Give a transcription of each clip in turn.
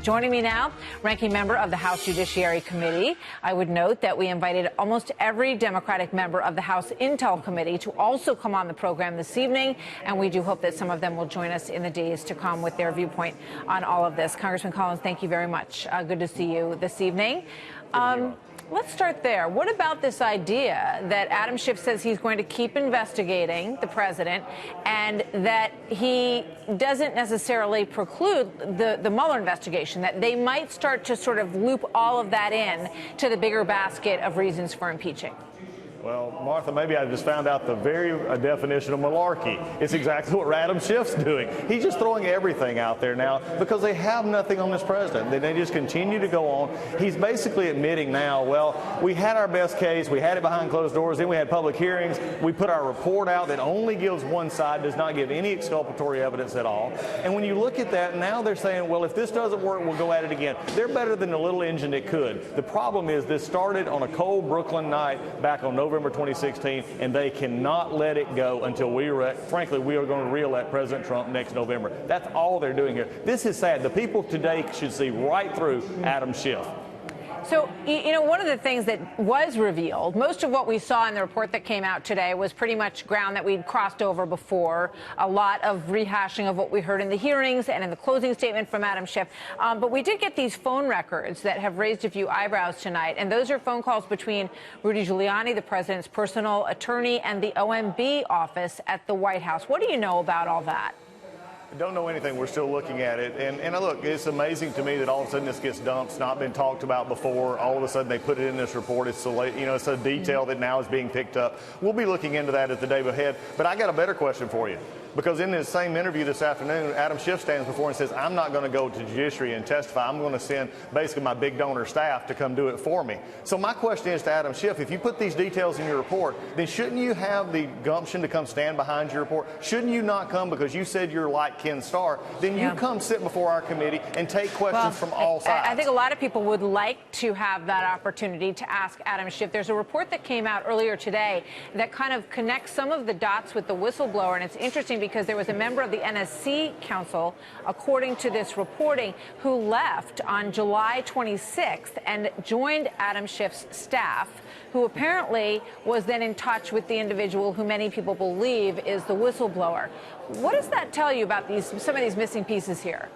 Joining me now, ranking member of the House Judiciary Committee. I would note that we invited almost every Democratic member of the House Intel Committee to also come on the program this evening, and we do hope that some of them will join us in the days to come with their viewpoint on all of this. Congressman Collins, thank you very much. Good to see you this evening. Let's start there. What about this idea that Adam Schiff says he's going to keep investigating the president and that he doesn't necessarily preclude the Mueller investigation, that they might start to sort of loop all of that in to the bigger basket of reasons for impeaching? Well, Martha, maybe I just found out the very definition of malarkey. It's exactly what Adam Schiff's doing. He's just throwing everything out there now because they have nothing on this president. They just continue to go on. He's basically admitting now, well, we had our best case. We had it behind closed doors. Then we had public hearings. We put our report out that only gives one side, does not give any exculpatory evidence at all. And when you look at that, now they're saying, well, if this doesn't work, we'll go at it again. They're better than the little engine that could. The problem is this started on a cold Brooklyn night back on November 2016, and they cannot let it go until frankly, we are going to re-elect President Trump next November. That's all they're doing here. This is sad. The people today should see right through Adam Schiff. So, you know, one of the things that was revealed, most of what we saw in the report that came out today was pretty much ground that we'd crossed over before, a lot of rehashing of what we heard in the hearings and in the closing statement from Adam Schiff. But we did get these phone records that have raised a few eyebrows tonight, and those are phone calls between Rudy Giuliani, the president's personal attorney, and the OMB office at the White House. What do you know about all that? Don't know anything. We're still looking at it. And look, it's amazing to me that all of a sudden this gets dumped. It's not been talked about before. All of a sudden they put it in this report. It's it's a detail that now is being picked up. We'll be looking into that as the day ahead. But I got a better question for you. Because in this same interview this afternoon, Adam Schiff stands before and says, I'm not going to go to judiciary and testify. I'm going to send basically my big donor staff to come do it for me. So my question is to Adam Schiff, if you put these details in your report, then shouldn't you have the gumption to come stand behind your report? Shouldn't you not come because you said you're like Ken Starr? Then you come sit before our committee and take questions from all sides. I think a lot of people would like to have that opportunity to ask Adam Schiff. There's a report that came out earlier today that kind of connects some of the dots with the whistleblower, and it's interesting because there was a member of the NSC Council, according to this reporting, who left on July 26th and joined Adam Schiff's staff, who apparently was then in touch with the individual who many people believe is the whistleblower. What does that tell you about some of these missing pieces here?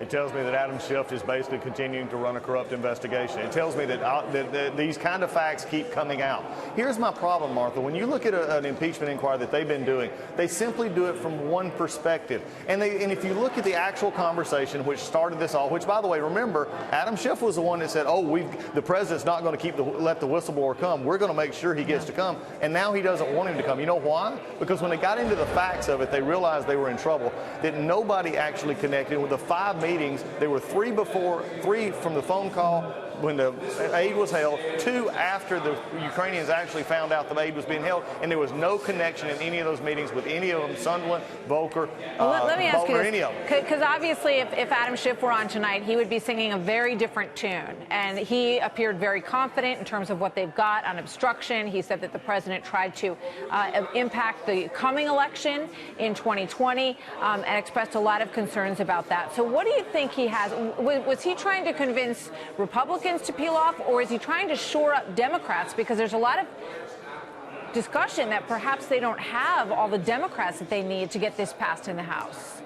It tells me that Adam Schiff is basically continuing to run a corrupt investigation. It tells me that these kind of facts keep coming out. Here's my problem, Martha. When you look at an impeachment inquiry that they've been doing, they simply do it from one perspective. And if you look at the actual conversation which started this all, which, by the way, remember, Adam Schiff was the one that said, the president's not going to let the whistleblower come. We're going to make sure he gets to come. And now he doesn't want him to come. You know why? Because when they got into the facts of it, they realized they were in trouble, that nobody actually connected. With the 5 meetings, there were 3 from the phone call when the aid was held, 2 after the Ukrainians actually found out the aid was being held, and there was no connection in any of those meetings with any of them, Sunderland, Volker, let me ask you this, any of them. Because obviously if Adam Schiff were on tonight, he would be singing a very different tune, and he appeared very confident in terms of what they've got on obstruction. He said that the president tried to impact the coming election in 2020 and expressed a lot of concerns about that. So what do you think he has? Was he trying to convince Republicans to peel off, or is he trying to shore up Democrats? Because there's a lot of discussion that perhaps they don't have all the Democrats that they need to get this passed in the House.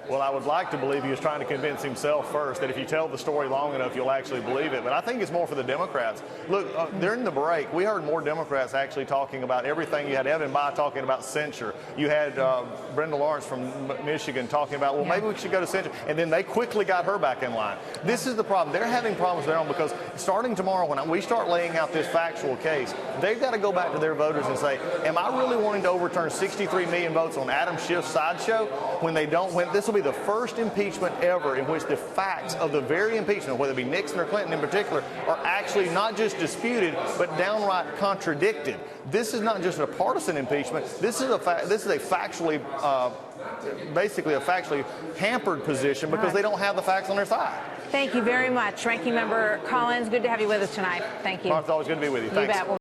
Well, I would like to believe he was trying to convince himself first that if you tell the story long enough, you'll actually believe it. But I think it's more for the Democrats. Look, during the break, we heard more Democrats actually talking about everything. You had Evan Bayh talking about censure. You had Brenda Lawrence from Michigan talking about, well, maybe we should go to censure. And then they quickly got her back in line. This is the problem. They're having problems with their own because starting tomorrow, when we start laying out this factual case, they've got to go back to their voters and say, am I really wanting to overturn 63 million votes on Adam Schiff's sideshow when they don't win? This will be the first impeachment ever in which the facts of the very impeachment, whether it be Nixon or Clinton in particular, are actually not just disputed but downright contradicted. This is not just a partisan impeachment. This is a factually, basically a factually hampered position because they don't have the facts on their side. Thank you very much, Ranking Member Collins. Good to have you with us tonight. Thank you. Martha, always good to be with you. Thanks. You bet.